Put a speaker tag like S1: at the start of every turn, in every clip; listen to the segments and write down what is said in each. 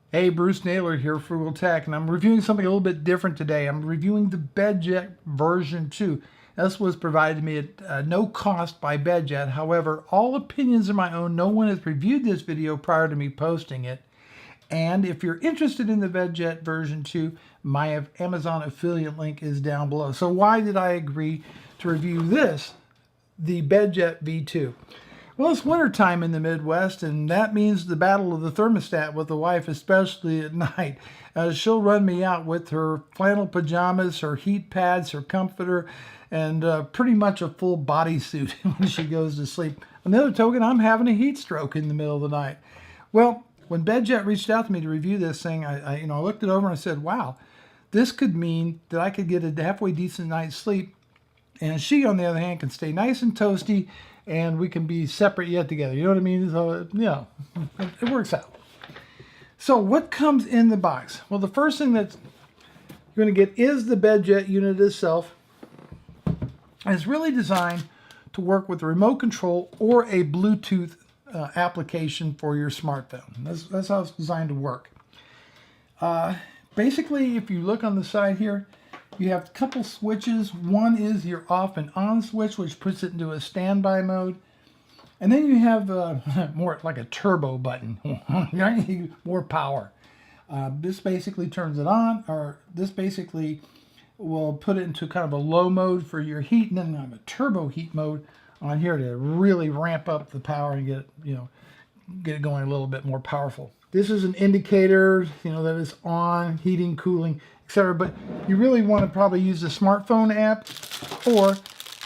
S1: Hey, Bruce Naylor here, Frugal Tech, and I'm reviewing something a little bit different today. I'm reviewing the BedJet version 2. This was provided to me at no cost by BedJet. However, all opinions are my own. No one has reviewed this video prior to me posting it. And if you're interested in the BedJet version 2, my Amazon affiliate link is down below. So why did I agree to review this, the BedJet V2? Well, it's wintertime in the Midwest, and that means the battle of the thermostat with the wife, especially at night. She'll run me out with her flannel pajamas, her heat pads, her comforter, and pretty much a full bodysuit when she goes to sleep. On the other token, I'm having a heat stroke in the middle of the night. Well, when BedJet reached out to me to review this thing, I looked it over and I said, wow, this could mean that I could get a halfway decent night's sleep, and she, on the other hand, can stay nice and toasty, and we can be separate yet together. You know what I mean? So, it works out. So what comes in the box? Well, the first thing that you're going to get is the BedJet unit itself. And it's really designed to work with a remote control or a Bluetooth application for your smartphone. That's how it's designed to work. Basically, if you look on the side here, you have a couple switches. One is your off and on switch, which puts it into a standby mode. And then you have more like a turbo button, right? More power. This basically turns it on, or this basically will put it into kind of a low mode for your heat, and then I have a turbo heat mode on here to really ramp up the power and get it going a little bit more powerful. This is an indicator, that it's on, heating, cooling, etc. But you really want to probably use the smartphone app or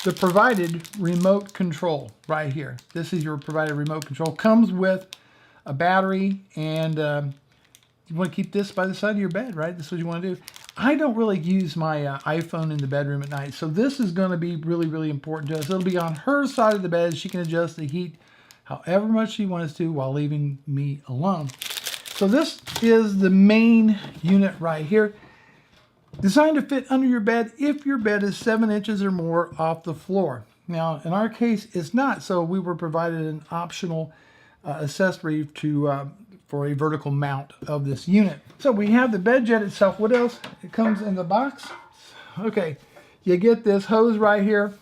S1: the provided remote control right here. This is your provided remote control. Comes with a battery, and you want to keep this by the side of your bed, right? This is what you want to do. I don't really use my iPhone in the bedroom at night, so this is going to be really, really important to us. It'll be on her side of the bed. She can adjust the heat however much she wants to while leaving me alone. So this is the main unit right here, designed to fit under your bed if your bed is 7 inches or more off the floor. Now, in our case, it's not, so we were provided an optional accessory for a vertical mount of this unit. So we have the BedJet itself. What else? It comes in the box. Okay, you get this hose right here,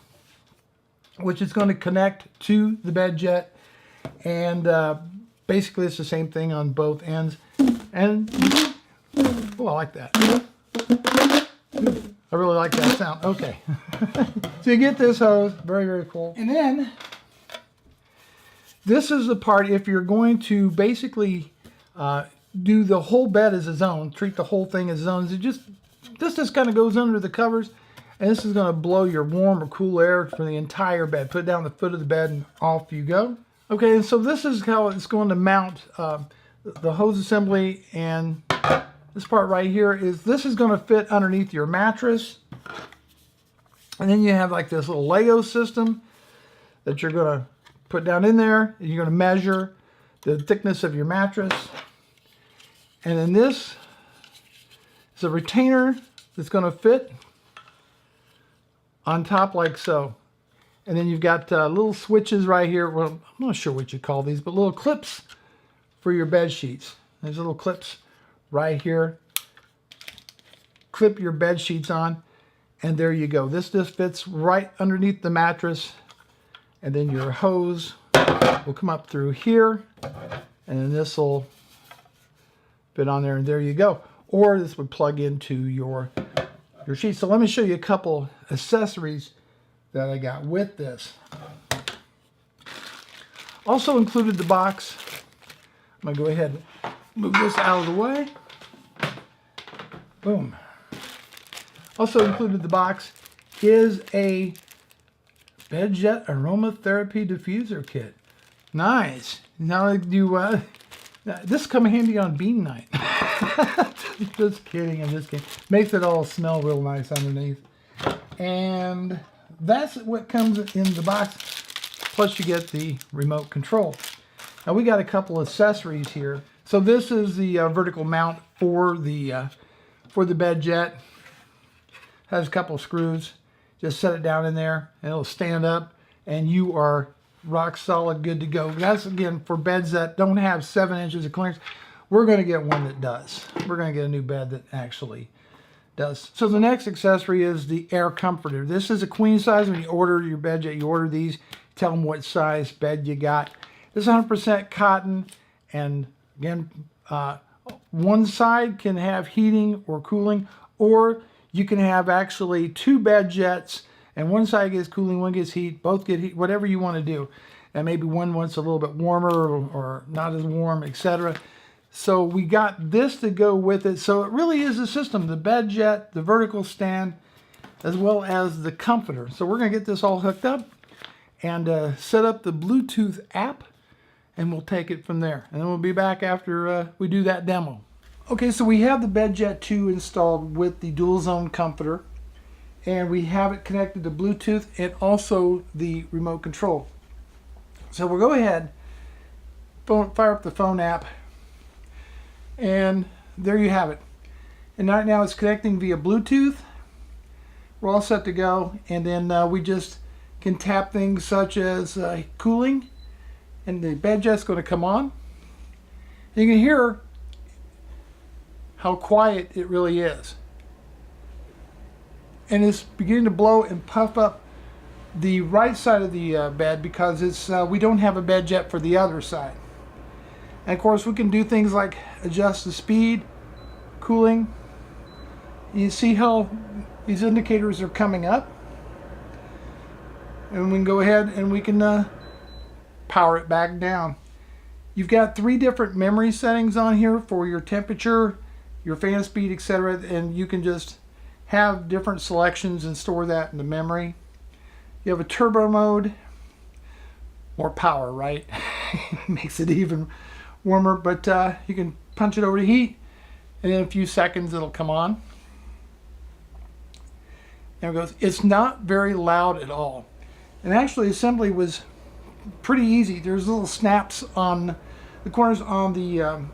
S1: which is going to connect to the BedJet, and basically it's the same thing on both ends. And oh, I like that. I really like that sound. Okay. So you get this hose. Very, very cool. And then this is the part, if you're going to basically do the whole bed as its own, treat the whole thing as its own, this just kind of goes under the covers, and this is going to blow your warm or cool air for the entire bed. Put it down the foot of the bed and off you go. Okay, and so this is how it's going to mount the hose assembly, and this part right here this is going to fit underneath your mattress. And then you have like this little Lego system that you're going to put down in there. You're going to measure the thickness of your mattress. And then this is a retainer that's going to fit on top like so. And then you've got little switches right here. Well, I'm not sure what you call these, but little clips for your bed sheets. There's little clips right here. Clip your bed sheets on, and there you go. This just fits right underneath the mattress, and then your hose will come up through here, and then this will fit on there, and there you go. Or this would plug into your sheets. So let me show you a couple accessories that I got with this. Also included the box. I'm going to go ahead and move this out of the way. Boom. Also included the box is a BedJet Aromatherapy Diffuser Kit. Nice. Now this come handy on bean night. Just kidding, I'm just kidding. Makes it all smell real nice underneath. And that's what comes in the box. Plus you get the remote control. Now we got a couple accessories here. So this is the vertical mount for the BedJet. Has a couple of screws. Just set it down in there and it'll stand up, and you are rock solid, good to go. That's again for beds that don't have 7 inches of clearance. we're going to get one that does. We're going to get a new bed that actually does. So the next accessory is the air comforter. This is a queen size. When you order your BedJet, you order these, tell them what size bed you got. This is 100% cotton, and again, one side can have heating or cooling, or you can have actually two BedJets, and one side gets cooling, one gets heat, both get heat, whatever you want to do. And maybe one wants a little bit warmer or not as warm, etc. So we got this to go with it. So it really is a system, the BedJet, the vertical stand, as well as the comforter. So we're going to get this all hooked up and set up the Bluetooth app, and we'll take it from there. And then we'll be back after we do that demo. Okay, so we have the BedJet 2 installed with the dual zone comforter, and we have it connected to Bluetooth and also the remote control. So we'll go ahead, fire up the phone app, and there you have it. And right now it's connecting via Bluetooth. We're all set to go, and then we just can tap things such as cooling, and the BedJet's going to come on. And you can hear how quiet it really is. And it's beginning to blow and puff up the right side of the bed because it's we don't have a BedJet for the other side. And of course we can do things like adjust the speed, cooling. You see how these indicators are coming up, and we can go ahead and we can power it back down. You've got 3 different memory settings on here for your temperature, your fan speed, etc., and you can just have different selections and store that in the memory. You have a turbo mode, more power, right? Makes it even warmer, but you can punch it over to heat, and in a few seconds it'll come on. There it goes. It's not very loud at all, and actually assembly was pretty easy. There's little snaps on the corners on the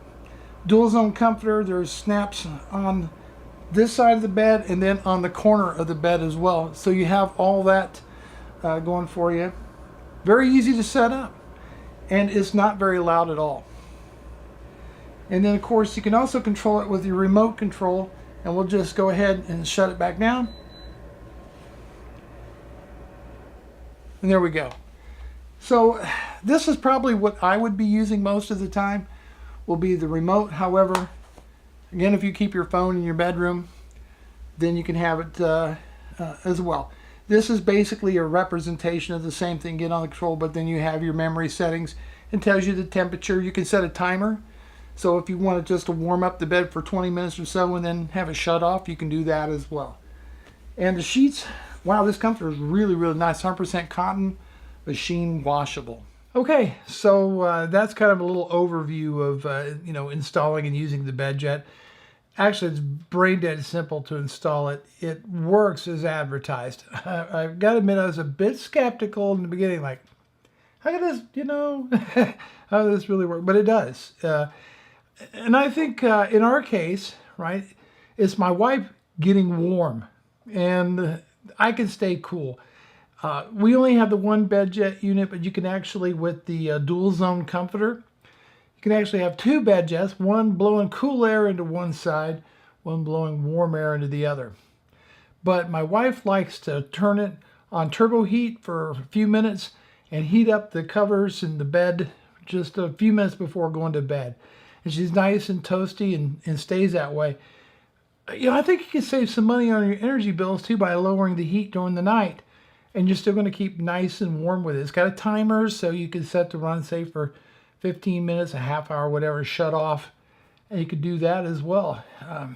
S1: dual zone comforter. There's snaps on this side of the bed and then on the corner of the bed as well. So you have all that going for you. Very easy to set up, and it's not very loud at all. And then of course you can also control it with your remote control, and we'll just go ahead and shut it back down. And there we go. So this is probably what I would be using most of the time, will be the remote. However, again, if you keep your phone in your bedroom, then you can have it as well. This is basically a representation of the same thing, get on the control, but then you have your memory settings and tells you the temperature. You can set a timer. So if you want it just to warm up the bed for 20 minutes or so and then have it shut off, you can do that as well. And the sheets, wow, this comforter is really, really nice. 100% cotton, machine washable. Okay, so that's kind of a little overview of installing and using the BedJet. Actually, it's brain dead simple to install it. It works as advertised. I've got to admit, I was a bit skeptical in the beginning, like, how can this, how does this really work? But it does. And I think in our case, right, it's my wife getting warm, and I can stay cool. We only have the one BedJet unit, but you can actually, with the dual zone comforter, you can actually have 2 BedJets, one blowing cool air into one side, one blowing warm air into the other. But my wife likes to turn it on turbo heat for a few minutes and heat up the covers in the bed just a few minutes before going to bed. And she's nice and toasty and stays that way. I think you can save some money on your energy bills too by lowering the heat during the night, and you're still going to keep nice and warm with it. It's got a timer, so you can set to run, say, for 15 minutes, a half hour, whatever, shut off, and you could do that as well. I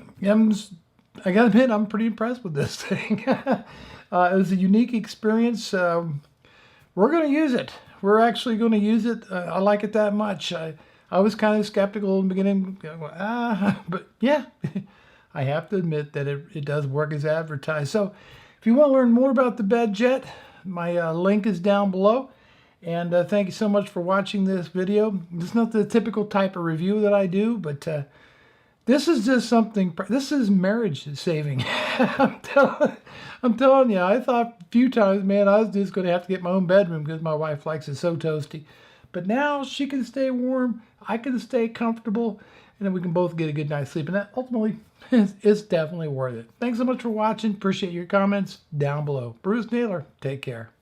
S1: gotta admit, I'm pretty impressed with this thing. It was a unique experience. We're going to use it. We're actually going to use it. I like it that much. I was kind of skeptical in the beginning, but yeah, I have to admit that it does work as advertised. So if you want to learn more about the BedJet, my link is down below. And thank you so much for watching this video. It's not the typical type of review that I do, but this is just something, this is marriage saving. I'm telling you, I thought a few times, man, I was just going to have to get my own bedroom because my wife likes it so toasty. But now she can stay warm, I can stay comfortable, and then we can both get a good night's sleep. And that ultimately is definitely worth it. Thanks so much for watching. Appreciate your comments down below. Bruce Naylor, take care.